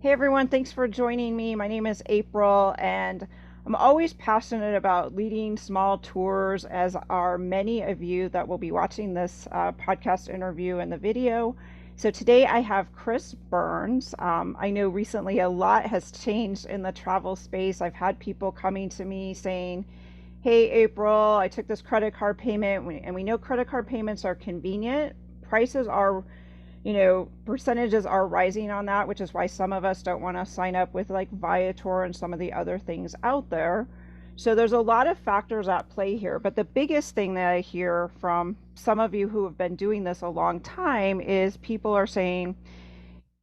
Hey everyone, thanks for joining me. My name is April, and I'm always passionate about leading small tours, as are many of you that will be watching this podcast interview and the video. So today I have Chris Burns. I know recently a lot has changed in the travel space. I've had people coming to me saying, "Hey April, I took this credit card payment," and we know credit card payments are convenient. Prices are, percentages are rising on that, which is why some of us don't want to sign up with like Viator and some of the other things out there. So there's a lot of factors at play here. But the biggest thing that I hear from some of you who have been doing this a long time is people are saying,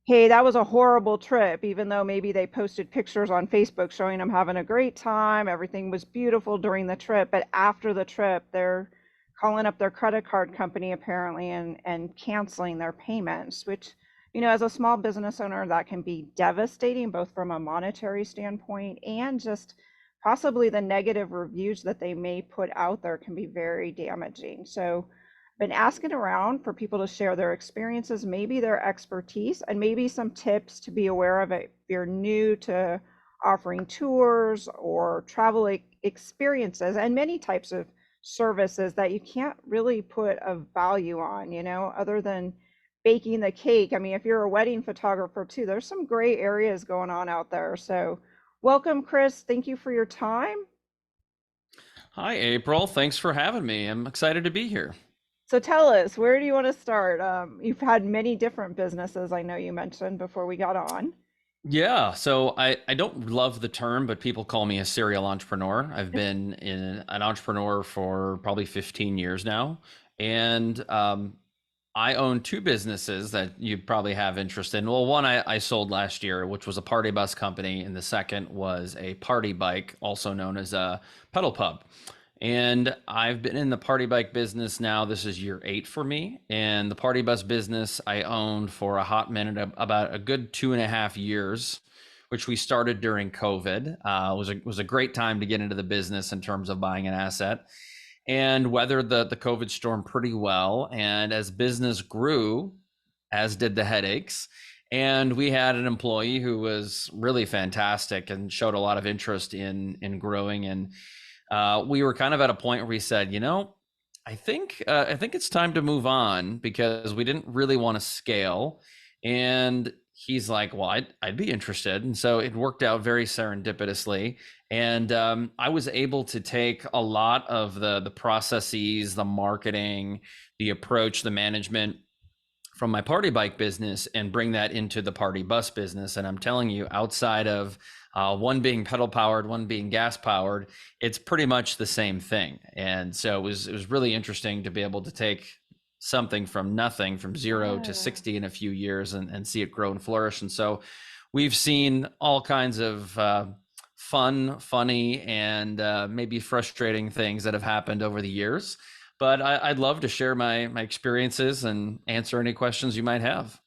"Hey, that was a horrible trip," even though maybe they posted pictures on Facebook showing them having a great time, everything was beautiful during the trip, but after the trip, they're calling up their credit card company apparently and canceling their payments, which, as a small business owner, that can be devastating, both from a monetary standpoint and just possibly the negative reviews that they may put out there can be very damaging. So been asking around for people to share their experiences, maybe their expertise, and maybe some tips to be aware of it if you're new to offering tours or travel experiences and many types of services that you can't really put a value on, other than baking the cake. I mean, if you're a wedding photographer too, there's some gray areas going on out there. So welcome, Chris. Thank you for your time. Hi, April. Thanks for having me. I'm excited to be here. So tell us, where do you want to start? You've had many different businesses, I know you mentioned before we got on. Yeah, so I don't love the term, but people call me a serial entrepreneur. I've been an entrepreneur for probably 15 years now. And I own two businesses that you probably have interest in. Well, one I sold last year, which was a party bus company, and the second was a party bike, also known as a pedal pub. And I've been in the party bike business now. This is year 8 for me. And the party bus business I owned for a hot minute, about a good 2.5 years, which we started during COVID. Was a great time to get into the business in terms of buying an asset, and weathered the COVID storm pretty well. And as business grew, as did the headaches. And we had an employee who was really fantastic and showed a lot of interest in growing. And we were kind of at a point where we said, I think it's time to move on because we didn't really want to scale. And he's like, well, I'd be interested. And so it worked out very serendipitously. And I was able to take a lot of the processes, the marketing, the approach, the management from my party bike business and bring that into the party bus business. And I'm telling you, outside of one being pedal powered, one being gas powered, it's pretty much the same thing. And so it was really interesting to be able to take something from nothing, from 0 to 60 in a few years, and see it grow and flourish. And so we've seen all kinds of funny, and maybe frustrating things that have happened over the years. But I'd love to share my experiences and answer any questions you might have.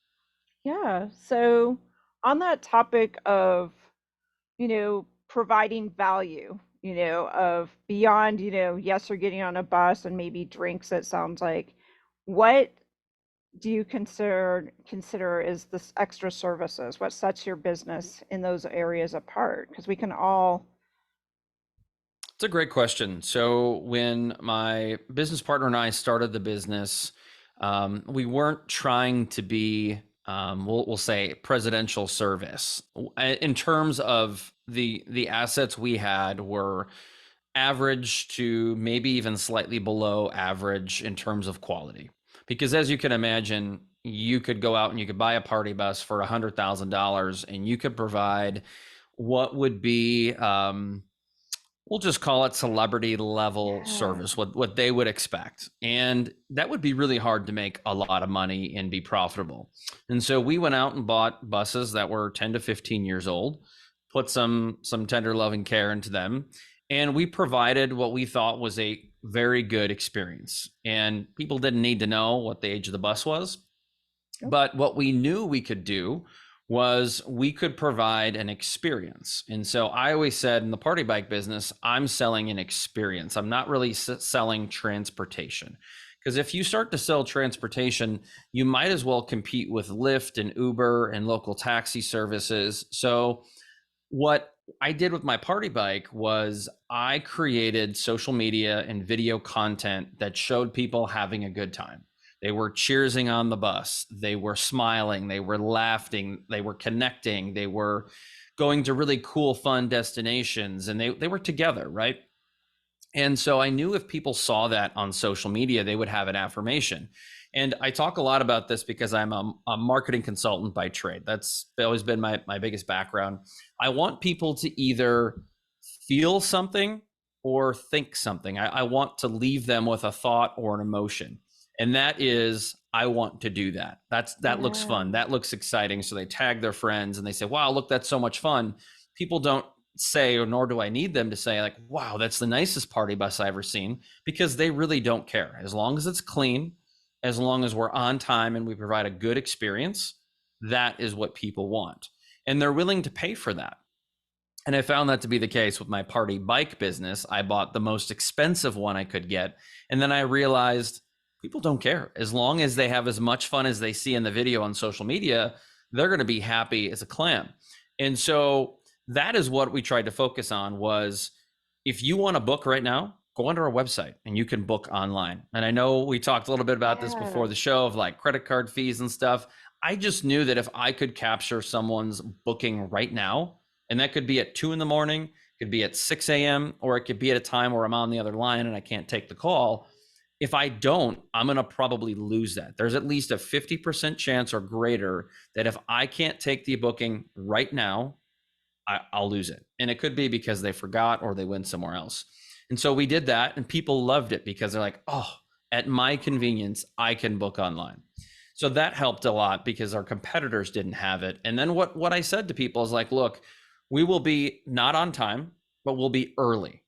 Yeah. So on that topic of, providing value, of beyond, yes, you're getting on a bus and maybe drinks, it sounds like, what do you consider is this extra services? What sets your business in those areas apart? Because we can all. It's a great question. So when my business partner and I started the business, we weren't trying to be, we'll say, presidential service. In terms of the assets we had were average to maybe even slightly below average in terms of quality. Because as you can imagine, you could go out and you could buy a party bus for $100,000 and you could provide what would be, we'll just call it celebrity level Yeah. service, what they would expect. And that would be really hard to make a lot of money and be profitable. And so we went out and bought buses that were 10 to 15 years old, put some tender loving care into them, and we provided what we thought was a very good experience. And people didn't need to know what the age of the bus was, Yep. but what we knew we could do was we could provide an experience. And so I always said, in the party bike business, I'm selling an experience. I'm not really selling transportation, Because if you start to sell transportation, you might as well compete with Lyft and Uber and local taxi services. So what I did with my party bike was I created social media and video content that showed people having a good time. They were cheersing on the bus, they were smiling, they were laughing, they were connecting, they were going to really cool, fun destinations, and they were together, right? And so I knew if people saw that on social media, they would have an affirmation. And I talk a lot about this because I'm a marketing consultant by trade. That's always been my biggest background. I want people to either feel something or think something. I want to leave them with a thought or an emotion. And that is, I want to do that. That looks Yeah. fun. That looks exciting. So they tag their friends and they say, wow, look, that's so much fun. People don't say, or nor do I need them to say, like, wow, that's the nicest party bus I've ever seen, because they really don't care. As long as it's clean, as long as we're on time and we provide a good experience, that is what people want. And they're willing to pay for that. And I found that to be the case with my party bike business. I bought the most expensive one I could get. And then I realized people don't care. As long as they have as much fun as they see in the video on social media, they're going to be happy as a clam. And so that is what we tried to focus on was, if you want to book right now, go onto our website and you can book online. And I know we talked a little bit about this Yeah. before the show of like credit card fees and stuff. I just knew that if I could capture someone's booking right now, and that could be at 2 in the morning, could be at 6 a.m., or it could be at a time where I'm on the other line and I can't take the call. If I don't, I'm going to probably lose that. There's at least a 50% chance or greater that if I can't take the booking right now, I'll lose it. And it could be because they forgot or they went somewhere else. And so we did that, and people loved it because they're like, oh, at my convenience, I can book online. So that helped a lot because our competitors didn't have it. And then what I said to people is like, look, we will be not on time, but we'll be early.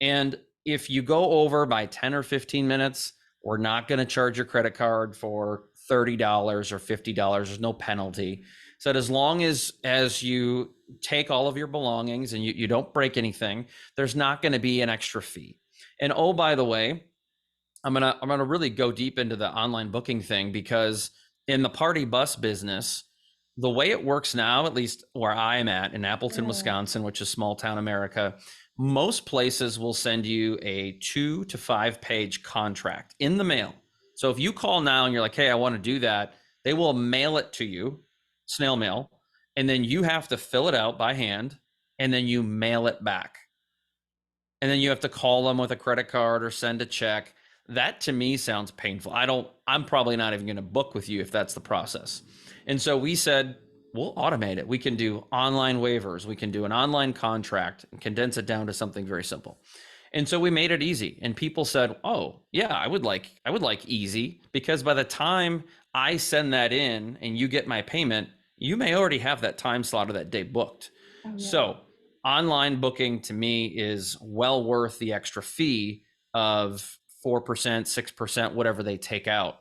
And if you go over by 10 or 15 minutes, we're not going to charge your credit card for $30 or $50. There's no penalty. So that as long as you take all of your belongings and you don't break anything, there's not going to be an extra fee. And oh, by the way, I'm gonna really go deep into the online booking thing, because in the party bus business, the way it works now, at least where I'm at in Appleton, Yeah. Wisconsin, which is small town America, most places will send you a 2 to 5 page contract in the mail. So if you call now and you're like, hey, I want to do that, they will mail it to you, snail mail, and then you have to fill it out by hand, and then you mail it back. And then you have to call them with a credit card or send a check. That to me sounds painful. I'm probably not even going to book with you if that's the process. And so we said, we'll automate it. We can do online waivers. We can do an online contract and condense it down to something very simple. And so we made it easy. And people said, oh, yeah, I would like easy, because by the time I send that in and you get my payment, you may already have that time slot of that day booked. Oh, yeah. So online booking to me is well worth the extra fee of 4%, 6%, whatever they take out.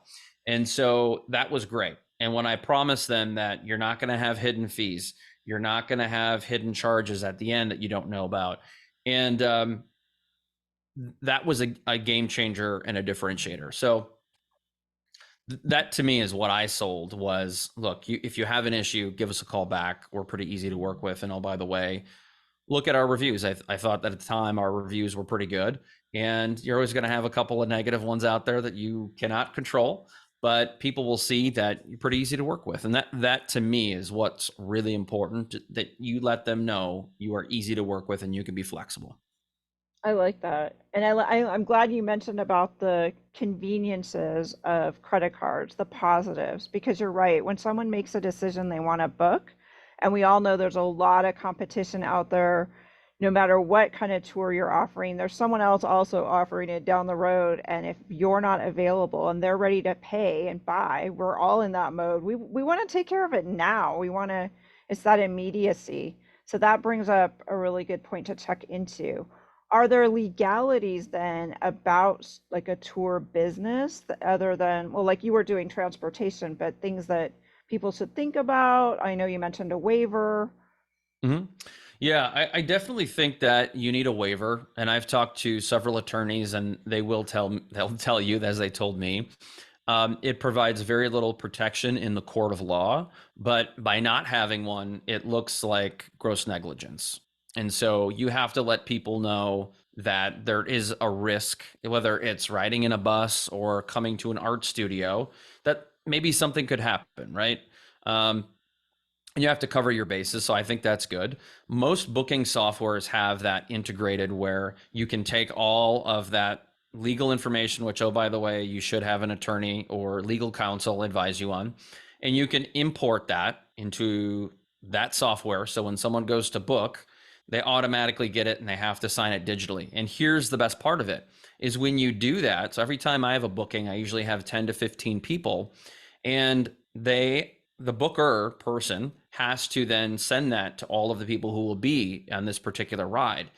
And so that was great. And when I promised them that you're not going to have hidden fees, you're not going to have hidden charges at the end that you don't know about. And that was a game changer and a differentiator. So that to me is what I sold was, look, if you have an issue, give us a call back. We're pretty easy to work with. And oh, by the way, look at our reviews. I thought that at the time our reviews were pretty good. And you're always going to have a couple of negative ones out there that you cannot control, but people will see that you're pretty easy to work with. And that to me is what's really important, that you let them know you are easy to work with and you can be flexible. I like that. And I'm glad you mentioned about the conveniences of credit cards, the positives, because you're right. When someone makes a decision they want to book, and we all know there's a lot of competition out there, no matter what kind of tour you're offering, there's someone else also offering it down the road. And if you're not available and they're ready to pay and buy, we're all in that mode. We want to take care of it now. It's that immediacy. So that brings up a really good point to check into. Are there legalities then about like a tour business other than, well, like you were doing transportation, but things that people should think about? I know you mentioned a waiver. hmm Yeah, I definitely think that you need a waiver, and I've talked to several attorneys, and they'll tell you, as they told me, it provides very little protection in the court of law, but by not having one, it looks like gross negligence. And so you have to let people know that there is a risk, whether it's riding in a bus or coming to an art studio, that maybe something could happen, right? Um, and you have to cover your bases. So I think that's good. Most booking softwares have that integrated where you can take all of that legal information, which, oh, by the way, you should have an attorney or legal counsel advise you on, and you can import that into that software. So when someone goes to book, they automatically get it and they have to sign it digitally. And here's the best part of it is when you do that. So every time I have a booking, I usually have 10 to 15 people, and the booker person has to then send that to all of the people who will be on this particular ride.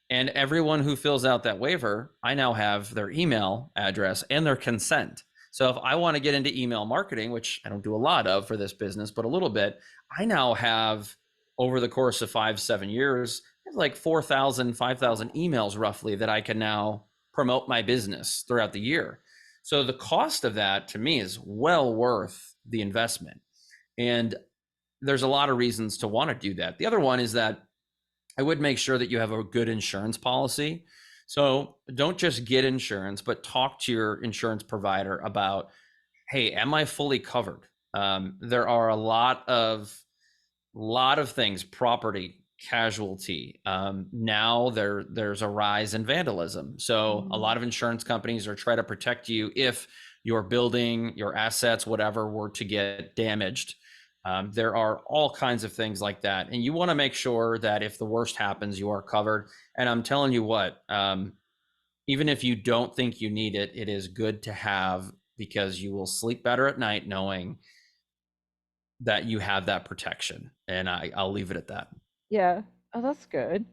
And everyone who fills out that waiver, I now have their email address and their consent. So if I want to get into email marketing, which I don't do a lot of for this business, but a little bit, I now have over the course of 5, 7 years, like 4,000, 5,000 emails roughly that I can now promote my business throughout the year. So the cost of that to me is well worth the investment. And there's a lot of reasons to want to do that. The other one is that I would make sure that you have a good insurance policy. So don't just get insurance, but talk to your insurance provider about, hey, am I fully covered? There are a lot of things, property, casualty. Now there's a rise in vandalism. So a lot of insurance companies are trying to protect you if your building, your assets, whatever were to get damaged. There are all kinds of things like that. And you want to make sure that if the worst happens, you are covered. And I'm telling you what, even if you don't think you need it, it is good to have because you will sleep better at night knowing that you have that protection. And I'll leave it at that. Yeah. Oh, that's good.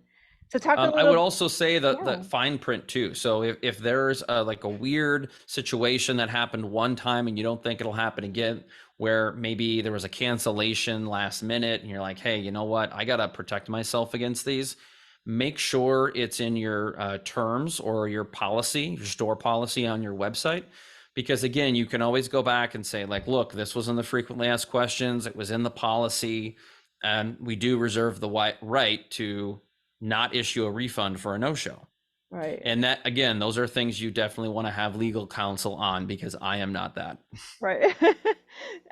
So talk a I would little. also say the Yeah. fine print too. So if there's like a weird situation that happened one time and you don't think it'll happen again, where maybe there was a cancellation last minute and you're like, hey, you know what? I got to protect myself against these. Make sure it's in your terms or your policy, your store policy on your website. Because again, you can always go back and say, like, look, this was in the frequently asked questions, it was in the policy, and we do reserve the right to not issue a refund for a no-show. Right. And that, again, those are things you definitely want to have legal counsel on because I am not that. Right.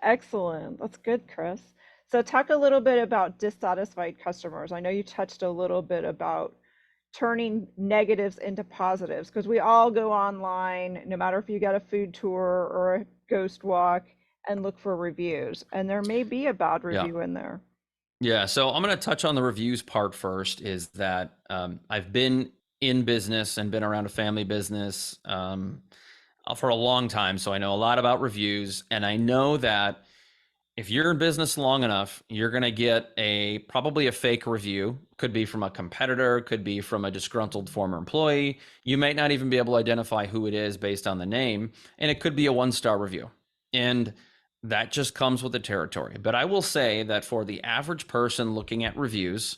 Excellent. That's good, Chris. So talk a little bit about dissatisfied customers. I know you touched a little bit about turning negatives into positives because we all go online, no matter if you get a food tour or a ghost walk, and look for reviews. And there may be a bad Yeah. review in there. Yeah. So I'm going to touch on the reviews part first is that I've been in business and been around a family business for a long time. So I know a lot about reviews. And I know that if you're in business long enough, you're going to get probably a fake review. Could be from a competitor, could be from a disgruntled former employee. You might not even be able to identify who it is based on the name, and it could be a 1-star review. And that just comes with the territory. But I will say that for the average person looking at reviews,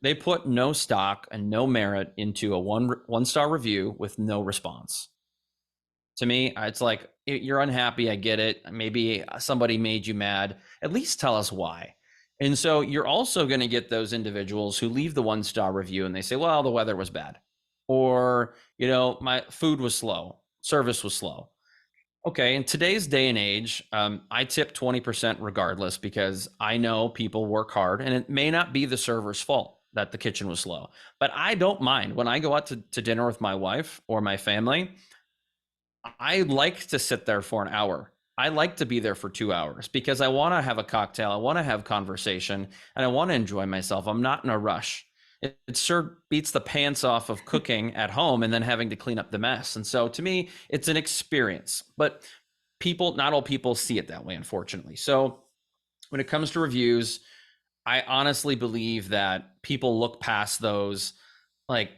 they put no stock and no merit into a one-star review with no response. To me, it's like, you're unhappy. I get it. Maybe somebody made you mad. At least tell us why. And so you're also going to get those individuals who leave the 1-star review and they say, well, the weather was bad. Or, my food was slow. Service was slow. Okay. In today's day and age, I tip 20% regardless because I know people work hard and it may not be the server's fault that the kitchen was slow. But I don't mind when I go out to dinner with my wife or my family. I like to sit there for an hour. I like to be there for 2 hours because I want to have a cocktail. I want to have conversation and I want to enjoy myself. I'm not in a rush. It sure beats the pants off of cooking at home and then having to clean up the mess. And so to me, it's an experience, but not all people see it that way, unfortunately. So when it comes to reviews, I honestly believe that people look past those. Like,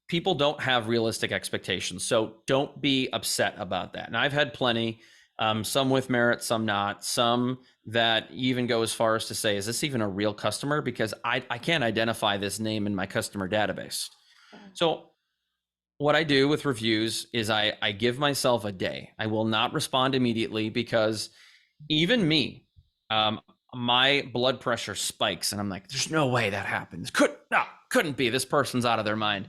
people don't have realistic expectations. So don't be upset about that. And I've had plenty. Some with merit, some not, some that even go as far as to say, is this even a real customer? Because I can't identify this name in my customer database. Yeah. So what I do with reviews is I give myself a day. I will not respond immediately because even me, um, my blood pressure spikes and I'm like, there's no way that happens. Couldn't be. This person's out of their mind.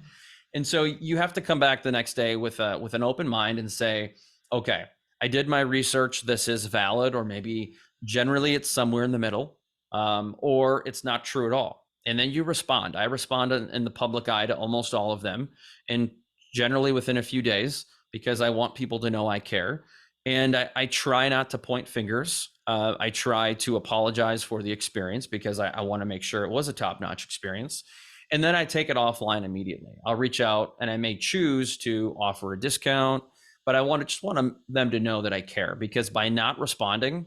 And so you have to come back the next day with an open mind and say, okay, I did my research. This is valid, or maybe generally it's somewhere in the middle, or it's not true at all. And then you respond. I respond in the public eye to almost all of them, and generally within a few days, because I want people to know I care. And I try not to point fingers. I try to apologize for the experience because I want to make sure it was a top-notch experience. And then I take it offline immediately. I'll reach out and I may choose to offer a discount, but I just want them to know that I care, because by not responding,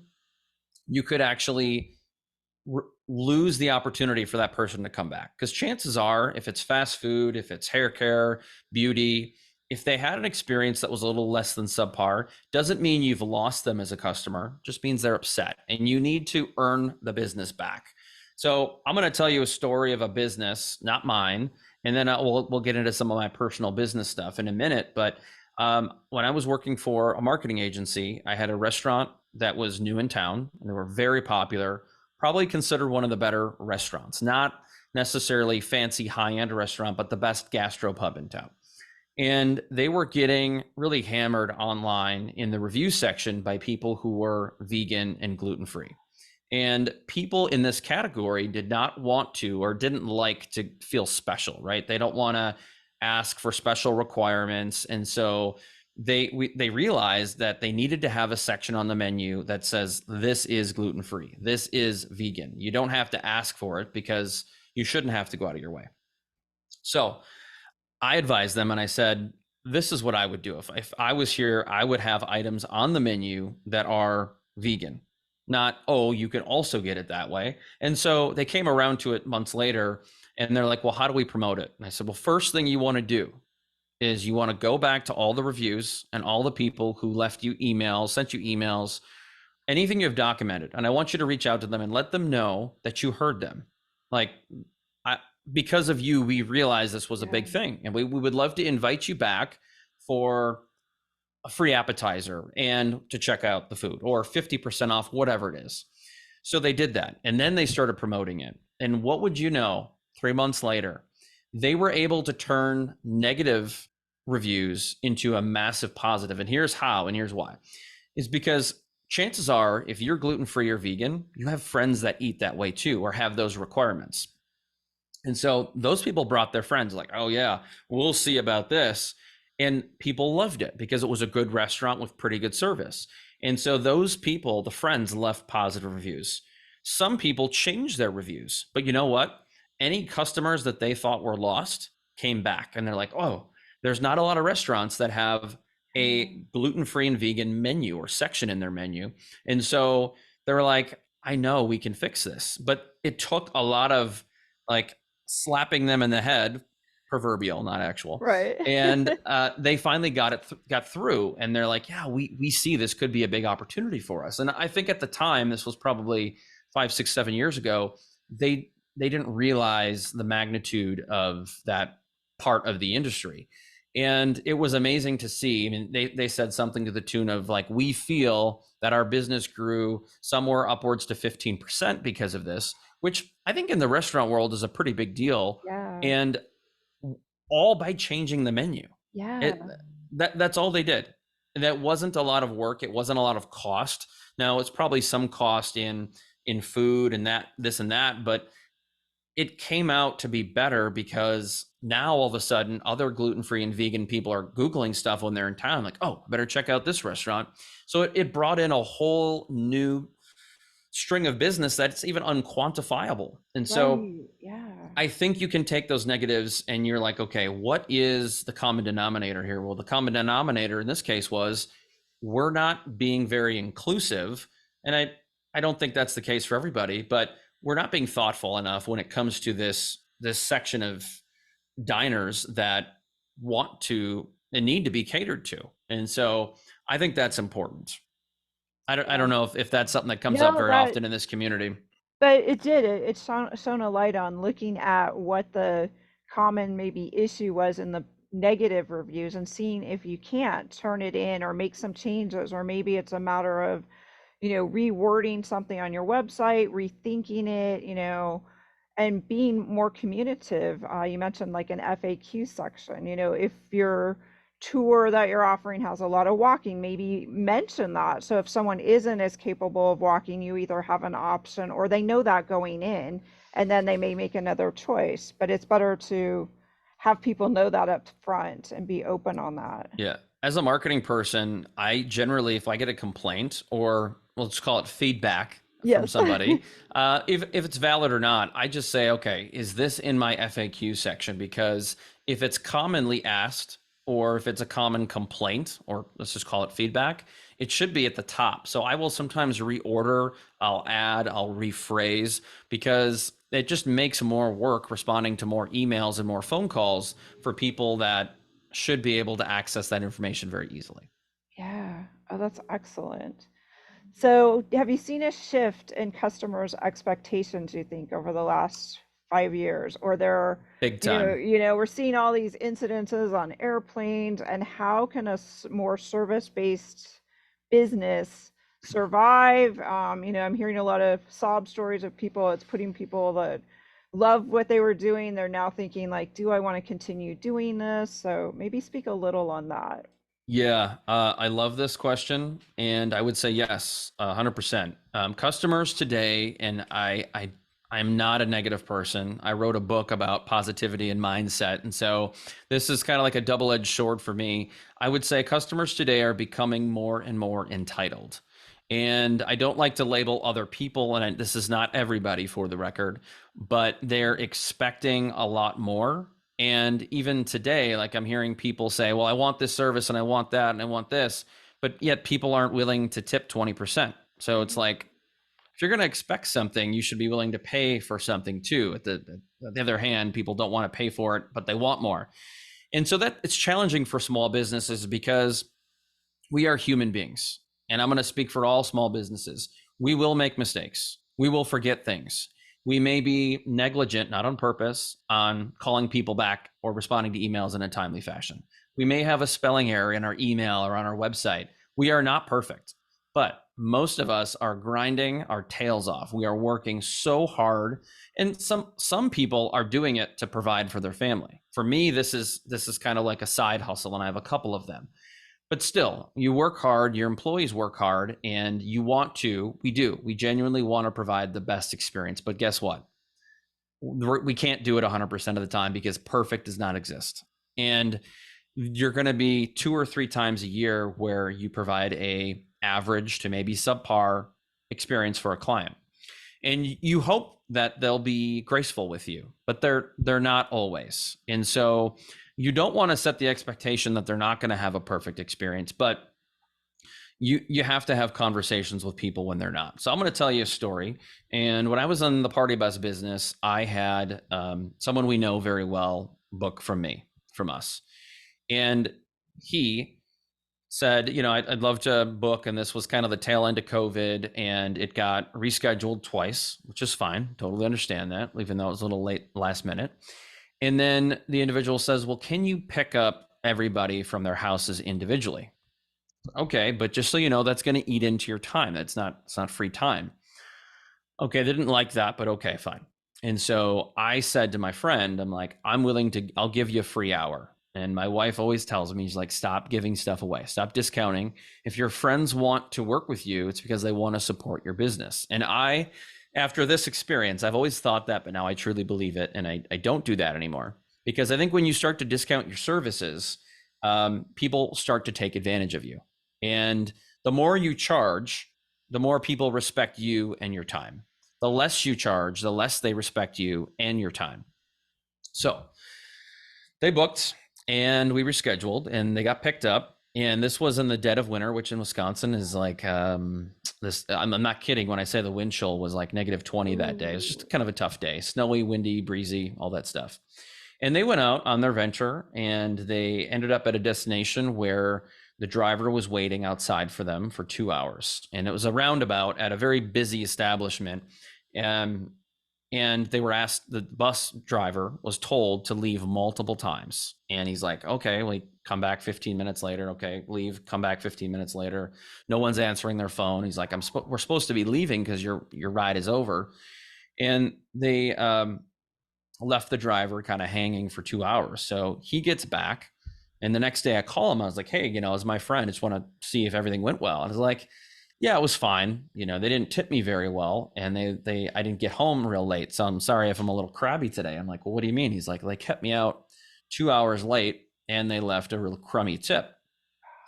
you could actually lose the opportunity for that person to come back. Because chances are, if it's fast food, if it's hair care, beauty, if they had an experience that was a little less than subpar, doesn't mean you've lost them as a customer, just means they're upset and you need to earn the business back. So I'm going to tell you a story of a business, not mine, and then we'll get into some of my personal business stuff in a minute. But when I was working for a marketing agency, I had a restaurant that was new in town, and they were very popular, probably considered one of the better restaurants, not necessarily fancy high-end restaurant, but the best gastropub in town. And they were getting really hammered online in the review section by people who were vegan and gluten-free. And people in this category did not want to, or didn't like to feel special, right? They don't want to ask for special requirements. And so they realized that they needed to have a section on the menu that says, this is gluten-free, this is vegan. You don't have to ask for it because you shouldn't have to go out of your way. So I advised them and I said, this is what I would do. If I was here, I would have items on the menu that are vegan, not, oh, you can also get it that way. And so they came around to it months later and they're like, well, how do we promote it? And I said, well, first thing you want to do is you want to go back to all the reviews and all the people who left you emails, sent you emails, anything you have documented. And I want you to reach out to them and let them know that you heard them. Like, because of you, we realized this was a big thing. And we would love to invite you back for a free appetizer and to check out the food, or 50% off, whatever it is. So they did that. And then they started promoting it. And what would you know, 3 months later, they were able to turn negative reviews into a massive positive. And here's how, and here's why. Is because chances are, if you're gluten-free or vegan, you have friends that eat that way too, or have those requirements. And so those people brought their friends, like, oh yeah, we'll see about this. And people loved it because it was a good restaurant with pretty good service. And so those people, the friends, left positive reviews. Some people changed their reviews, but you know what? Any customers that they thought were lost came back, and they're like, oh, there's not a lot of restaurants that have a gluten-free and vegan menu or section in their menu. And so they were like, I know we can fix this. But it took a lot of like slapping them in the head, proverbial, not actual. Right. And they finally got through, and they're like, yeah, we see this could be a big opportunity for us. And I think at the time, this was probably 5, 6, 7 years ago, they didn't realize the magnitude of that part of the industry. And it was amazing to see. I mean, they said something to the tune of like, we feel that our business grew somewhere upwards to 15% because of this, which I think in the restaurant world is a pretty big deal. Yeah. And all by changing the menu. Yeah. That's all they did. That wasn't a lot of work. It wasn't a lot of cost. Now it's probably some cost in food and this and that, but it came out to be better because now all of a sudden other gluten-free and vegan people are Googling stuff when they're in town, like, oh, better check out this restaurant. So it brought in a whole new string of business that's even unquantifiable. And so yeah, I think you can take those negatives and you're like, okay, what is the common denominator here? Well, the common denominator in this case was we're not being very inclusive. And I don't think that's the case for everybody, but we're not being thoughtful enough when it comes to this section of diners that want to and need to be catered to. And so I think that's important. I don't know if that's something that comes up No, very often in this community. but it did. It shone a light on looking at what the common maybe issue was in the negative reviews and seeing if you can't turn it in or make some changes, or maybe it's a matter of, rewording something on your website, rethinking it, and being more communicative. You mentioned like an FAQ section, if your tour that you're offering has a lot of walking, maybe mention that. So if someone isn't as capable of walking, you either have an option or they know that going in, and then they may make another choice. But it's better to have people know that up front and be open on that. Yeah. As a marketing person, I generally, if I get a complaint or let's call it feedback from Yes. somebody, if it's valid or not, I just say, okay, is this in my FAQ section? Because if it's commonly asked, or if it's a common complaint, or let's just call it feedback, it should be at the top. So I will sometimes reorder, I'll add, I'll rephrase, because it just makes more work responding to more emails and more phone calls for people that should be able to access that information very easily. Yeah. Oh, that's excellent. So, have you seen a shift in customers' expectations, you think, over the last 5 years? Or there, Big time. we're seeing all these incidences on airplanes, and how can a more service-based business survive? I'm hearing a lot of sob stories of people. It's putting people that love what they were doing. They're now thinking like, do I want to continue doing this? So maybe speak a little on that. Yeah, I love this question, and I would say yes, 100%. Customers today, and I'm not a negative person. I wrote a book about positivity and mindset, and so this is kind of like a double-edged sword for me. I would say customers today are becoming more and more entitled, and I don't like to label other people, and this is not everybody for the record, but they're expecting a lot more. And even today, like I'm hearing people say, well, I want this service and I want that and I want this, but yet people aren't willing to tip 20%. So it's like, if you're going to expect something, you should be willing to pay for something too. At the other hand, people don't want to pay for it, but they want more. And so that it's challenging for small businesses because we are human beings. And I'm going to speak for all small businesses. We will make mistakes. We will forget things. We may be negligent, not on purpose, on calling people back or responding to emails in a timely fashion. We may have a spelling error in our email or on our website. We are not perfect, but most of us are grinding our tails off. We are working so hard, and some people are doing it to provide for their family. For me, this is kind of like a side hustle, and I have a couple of them. But still, you work hard, your employees work hard, and we genuinely want to provide the best experience. But guess what? We can't do it 100% of the time because perfect does not exist. And you're going to be 2 or 3 times a year where you provide a average to maybe subpar experience for a client. And you hope that they'll be graceful with you, but they're not always. And so you don't want to set the expectation that they're not going to have a perfect experience, but you have to have conversations with people when they're not. So I'm going to tell you a story. And when I was in the party bus business, I had someone we know very well book from us. And he said, I'd love to book. And this was kind of the tail end of COVID, and it got rescheduled twice, which is fine. Totally understand that, even though it was a little late last minute. And then the individual says, well, can you pick up everybody from their houses individually? Okay, but just so you know, that's going to eat into your time. It's not free time. Okay, they didn't like that, but okay, fine. And so I said to my friend, I'm like, I'll give you a free hour. And my wife always tells me, she's like, stop giving stuff away, stop discounting. If your friends want to work with you, it's because they want to support your business. And after this experience, I've always thought that, but now I truly believe it. And I don't do that anymore, because I think when you start to discount your services, people start to take advantage of you. And the more you charge, the more people respect you and your time. The less you charge, the less they respect you and your time. So they booked and we rescheduled and they got picked up. And this was in the dead of winter, which in Wisconsin is like this. I'm not kidding when I say the wind chill was like -20 that day. It was just kind of a tough day, snowy, windy, breezy, all that stuff. And they went out on their venture and they ended up at a destination where The driver was waiting outside for them for 2 hours, and it was a roundabout at a very busy establishment. Um, and they were asked, the bus driver was told to leave multiple times. And he's like, okay, we come back 15 minutes later. Okay, leave, come back 15 minutes later. No one's answering their phone. He's like, we're supposed to be leaving because your ride is over. And they left the driver kind of hanging for 2 hours. So he gets back. And the next day I call him. I was like, hey, as my friend, I just want to see if everything went well. And I was like, yeah, it was fine. They didn't tip me very well, and I didn't get home real late. So I'm sorry if I'm a little crabby today. I'm like, well, what do you mean? He's like, they kept me out 2 hours late and they left a real crummy tip,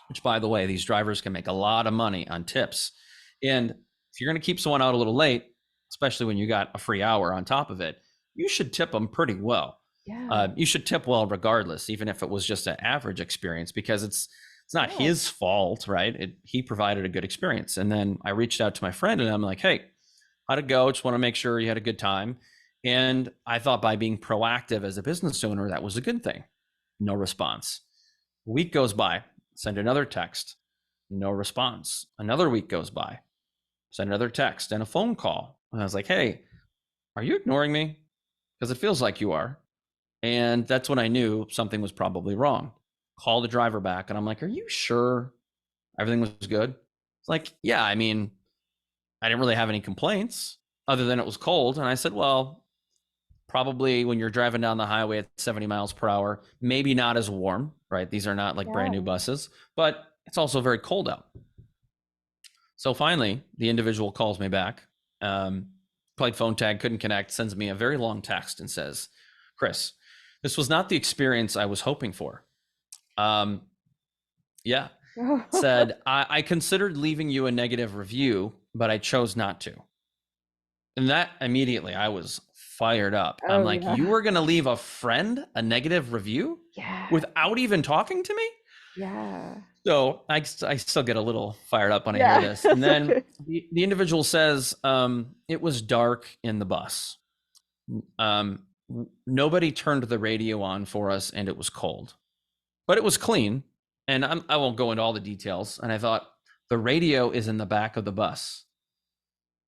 which, by the way, these drivers can make a lot of money on tips. And if you're going to keep someone out a little late, especially when you got a free hour on top of it, you should tip them pretty well. Yeah. You should tip well regardless, even if it was just an average experience, because it's not his fault, right? He provided a good experience. And then I reached out to my friend and I'm like, hey, how'd it go? Just want to make sure you had a good time. And I thought by being proactive as a business owner, that was a good thing. No response. A week goes by, send another text, no response. Another week goes by, send another text and a phone call. And I was like, hey, are you ignoring me? Because it feels like you are. And that's when I knew something was probably wrong. Call the driver back and I'm like, are you sure everything was good? It's like, yeah, I mean, I didn't really have any complaints other than it was cold. And I said, well, probably when you're driving down the highway at 70 miles per hour, maybe not as warm, right? These are not like brand new buses, but it's also very cold out. So finally, the individual calls me back, played phone tag, couldn't connect, sends me a very long text and says, Chris, this was not the experience I was hoping for. Said, I considered leaving you a negative review, but I chose not to. And that immediately I was fired up. I'm like, you were going to leave a friend a negative review without even talking to me? Yeah. So I still get a little fired up when I hear this. And then the individual says, it was dark in the bus. Nobody turned the radio on for us and it was cold, but it was clean. And I won't go into all the details. And I thought, the radio is in the back of the bus.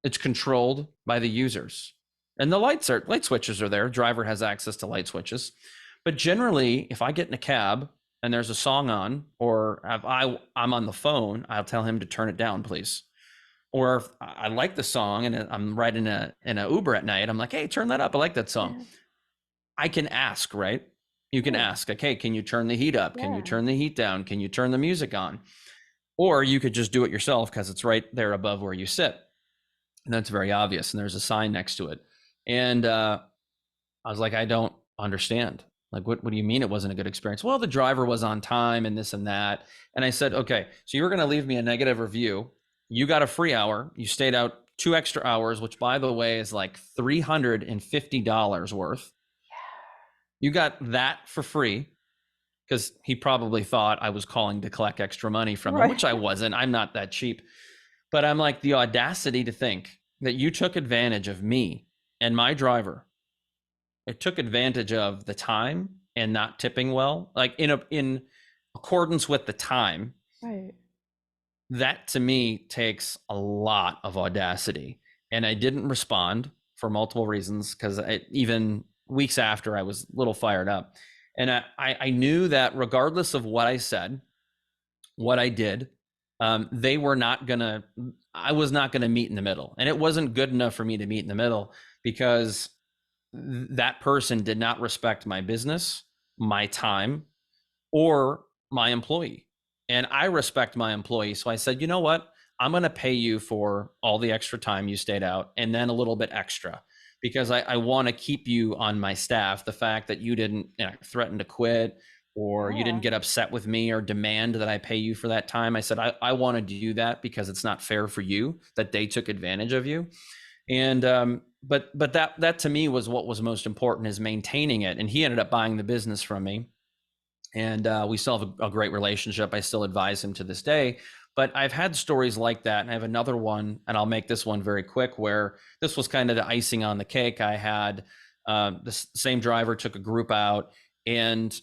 It's controlled by the users. And the light switches are there. Driver has access to light switches. But generally, if I get in a cab and there's a song on, or if I'm on the phone, I'll tell him to turn it down, please. Or if I like the song and I'm riding in a Uber at night, I'm like, hey, turn that up. I like that song. I can ask, right? You can ask, okay, can you turn the heat up? Can you turn the heat down? Can you turn the music on? Or you could just do it yourself because it's right there above where you sit. And that's very obvious. And there's a sign next to it. And I was like, I don't understand. Like, what do you mean it wasn't a good experience? Well, the driver was on time and this and that. And I said, okay, so you were going to leave me a negative review. You got a free hour. You stayed out 2 extra hours, which, by the way, is like $350 worth. You got that for free because he probably thought I was calling to collect extra money from him, which I wasn't. I'm not that cheap. But I'm like, the audacity to think that you took advantage of me and my driver. It took advantage of the time and not tipping well, like in accordance with the time. Right. That to me takes a lot of audacity. And I didn't respond for multiple reasons because even weeks after I was a little fired up. And I knew that regardless of what I said, what I did, I was not going to meet in the middle. And it wasn't good enough for me to meet in the middle because that person did not respect my business, my time, or my employee. And I respect my employee. So I said, you know what? I'm going to pay you for all the extra time you stayed out and then a little bit extra because I want to keep you on my staff. The fact that you didn't threaten to quit or you didn't get upset with me or demand that I pay you for that time. I said, I want to do that because it's not fair for you that they took advantage of you. And, but that to me was what was most important, is maintaining it. And he ended up buying the business from me. And we still have a great relationship. I still advise him to this day. But I've had stories like that. And I have another one, and I'll make this one very quick, where this was kind of the icing on the cake. I had the same driver took a group out, and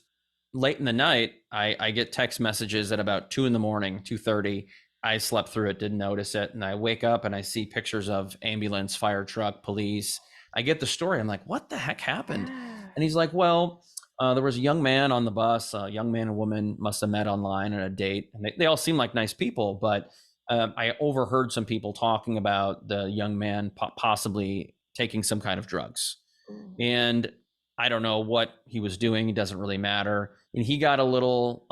late in the night, I get text messages at about 2 in the morning, 2:30. I slept through it, didn't notice it. And I wake up and I see pictures of ambulance, fire truck, police. I get the story. I'm like, what the heck happened? Yeah. And he's like, well, there was a young man on the bus. A young man and woman must have met online on a date. And they all seem like nice people, but I overheard some people talking about the young man possibly taking some kind of drugs. Ooh. And I don't know what he was doing. It doesn't really matter. And he got a little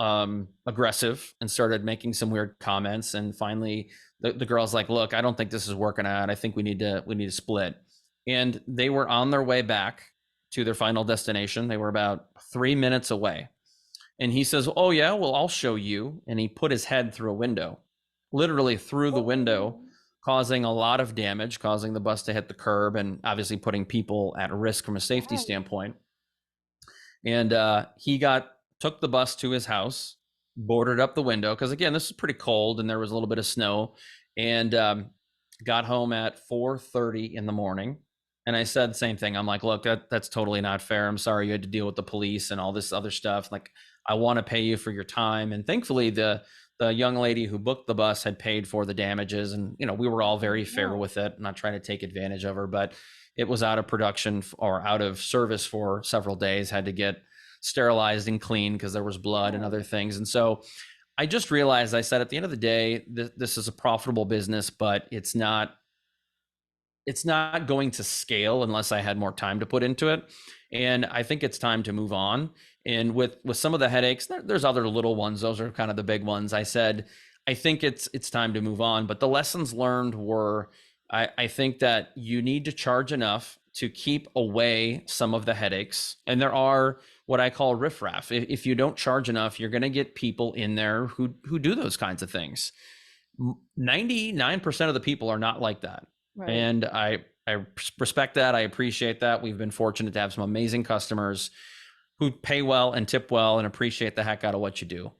aggressive and started making some weird comments. And finally, the girl's like, "Look, I don't think this is working out. I think we need to split." And they were on their way back to their final destination. They were about 3 minutes away. And he says, "Oh yeah, well I'll show you." And he put his head through a window, literally through the window, Oh. causing a lot of damage, causing the bus to hit the curb, and obviously putting people at risk from a safety Yeah. standpoint. And he took the bus to his house, boarded up the window because again, this is pretty cold and there was a little bit of snow, and got home at 4:30 in the morning. And I said the same thing. I'm like, look, that's totally not fair. I'm sorry you had to deal with the police and all this other stuff. Like, I want to pay you for your time. And thankfully, the young lady who booked the bus had paid for the damages, and we were all very fair Yeah. with it. I'm not trying to take advantage of her, but it was out of production or out of service for several days. Had to get sterilized and cleaned because there was blood and Yeah. other things. And so I just realized, I said, at the end of the day, this is a profitable business, but it's not going to scale unless I had more time to put into it. And I think it's time to move on. And with some of the headaches, there's other little ones. Those are kind of the big ones. I said, I think it's time to move on. But the lessons learned were, I think that you need to charge enough to keep away some of the headaches. And there are what I call riffraff. If you don't charge enough, you're going to get people in there who do those kinds of things. 99% of the people are not like that. Right. And I respect that. I appreciate that. We've been fortunate to have some amazing customers who pay well and tip well and appreciate the heck out of what you do.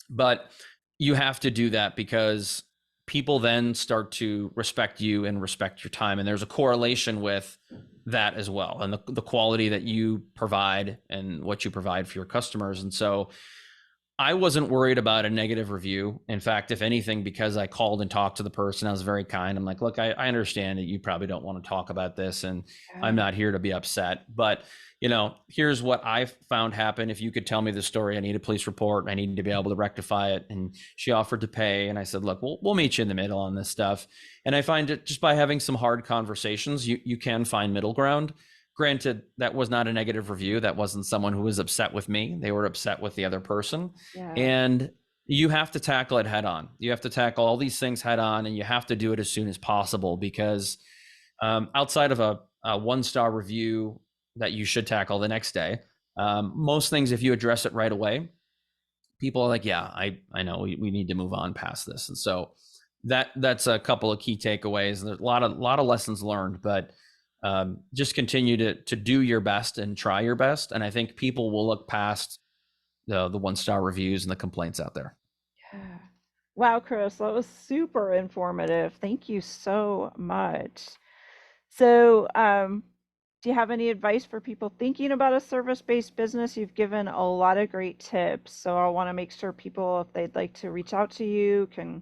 But you have to do that because people then start to respect you and respect your time. And there's a correlation with that as well, and the quality that you provide and what you provide for your customers. And so I wasn't worried about a negative review. In fact, if anything, because I called and talked to the person, I was very kind. I'm like, look, I understand that you probably don't want to talk about this, and I'm Yeah. not here to be upset. But, here's what I found happen. If you could tell me the story, I need a police report. I need to be able to rectify it. And she offered to pay. And I said, look, we'll meet you in the middle on this stuff. And I find it just by having some hard conversations, you can find middle ground. Granted, that was not a negative review. That wasn't someone who was upset with me. They were upset with the other person. Yeah. And you have to tackle it head on. You have to tackle all these things head on, and you have to do it as soon as possible because outside of a 1-star review that you should tackle the next day, most things, if you address it right away, people are like, yeah, I know we need to move on past this. And so that's a couple of key takeaways. And there's a lot of lessons learned, but just continue to do your best and try your best. And I think people will look past the 1-star reviews and the complaints out there. Yeah. Wow, Chris, that was super informative. Thank you so much. So, do you have any advice for people thinking about a service-based business? You've given a lot of great tips, so I want to make sure people, if they'd like to reach out to you, can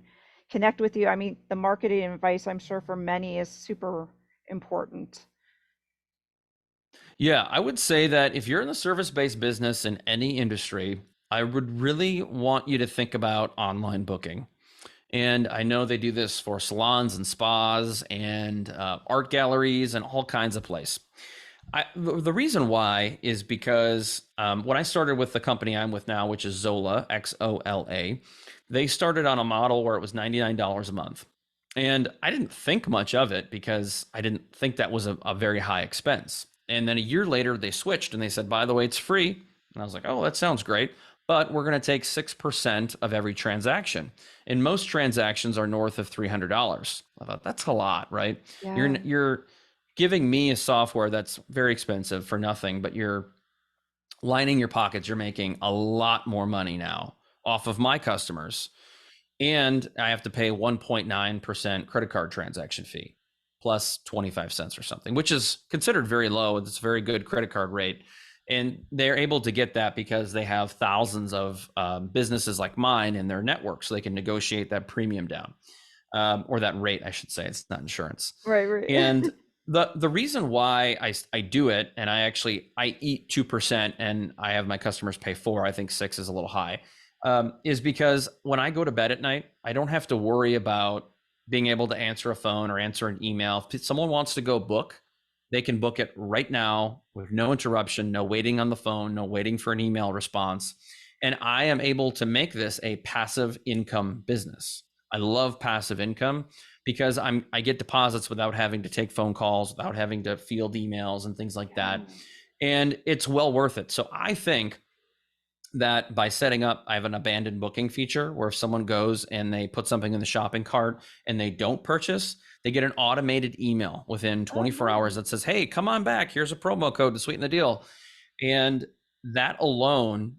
connect with you. I mean, the marketing advice, I'm sure for many is super important. Yeah, I would say that if you're in the service-based business in any industry, I would really want you to think about online booking. And I know they do this for salons and spas and art galleries and all kinds of places. The reason why is because when I started with the company I'm with now, which is Zola, Xola, they started on a model where it was $99 a month. And I didn't think much of it because I didn't think that was a very high expense. And then a year later, they switched and they said, by the way, it's free. And I was like, oh, that sounds great. But we're going to take 6% of every transaction. And most transactions are north of $300. I thought that's a lot, right? Yeah. You're giving me a software that's very expensive for nothing, but you're lining your pockets. You're making a lot more money now off of my customers. And I have to pay 1.9% credit card transaction fee plus 25 cents or something, which is considered very low. It's a very good credit card rate. And they're able to get that because they have thousands of businesses like mine in their network, so they can negotiate that premium down, or that rate, I should say. It's not insurance. Right, right. And the reason why I do it, and I eat 2%, and I have my customers pay 4. I think 6 is a little high, is because when I go to bed at night, I don't have to worry about being able to answer a phone or answer an email. If someone wants to go book, they can book it right now with no interruption, no waiting on the phone, no waiting for an email response. And I am able to make this a passive income business. I love passive income because I get deposits without having to take phone calls, without having to field emails and things like that. Yeah. And it's well worth it. So I think that by setting up, I have an abandoned booking feature where if someone goes and they put something in the shopping cart and they don't purchase, they get an automated email within Oh, 24 hours nice. that says, hey, come on back. Here's a promo code to sweeten the deal. And that alone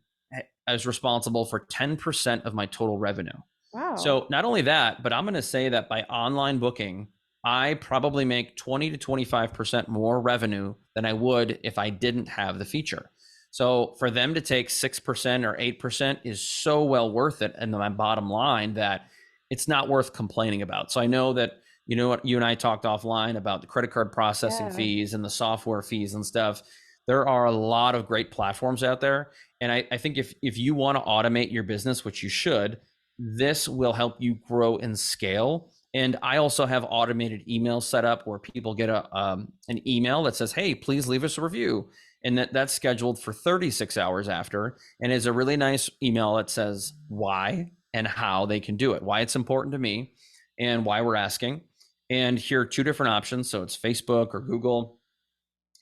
is responsible for 10% of my total revenue. Wow. So not only that, but I'm going to say that by online booking, I probably make 20 to 25% more revenue than I would if I didn't have the feature. So for them to take 6% or 8% is so well worth it. And my bottom line that it's not worth complaining about. So I know that, you know what, you and I talked offline about the credit card processing Yeah. fees and the software fees and stuff. There are a lot of great platforms out there. And I think if you want to automate your business, which you should, this will help you grow and scale. And I also have automated emails set up where people get an email that says, hey, please leave us a review. And that's scheduled for 36 hours after. And is a really nice email that says why and how they can do it, why it's important to me and why we're asking. And here are 2 different options. So it's Facebook or Google.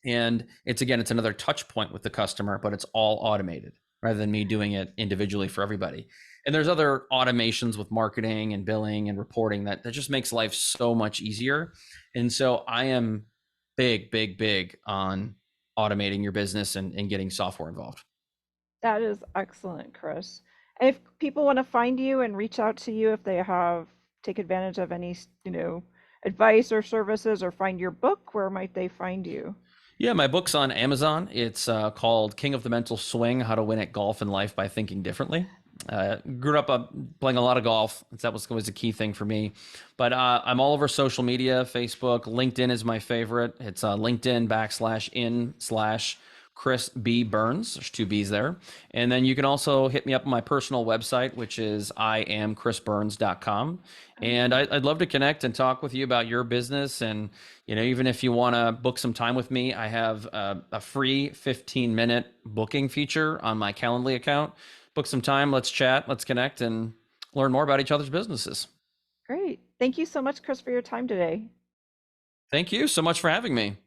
And it's another touch point with the customer, but it's all automated rather than me doing it individually for everybody. And there's other automations with marketing and billing and reporting that just makes life so much easier. And so I am big on automating your business and getting software involved. That is excellent, Chris. And if people want to find you and reach out to you if they have take advantage of any, advice or services or find your book, where might they find you? Yeah, my book's on Amazon. It's called King of the Mental Swing: How to Win at Golf and Life by Thinking Differently. Grew up playing a lot of golf. That was always a key thing for me. But I'm all over social media, Facebook, LinkedIn is my favorite. It's LinkedIn /in/ Chris B. Burns. There's 2 B's there. And then you can also hit me up on my personal website, which is iamchrisburns.com. And I'd love to connect and talk with you about your business. And, even if you want to book some time with me, I have a free 15-minute booking feature on my Calendly account. Book some time, let's chat, let's connect, and learn more about each other's businesses. Great. Thank you so much, Chris, for your time today. Thank you so much for having me.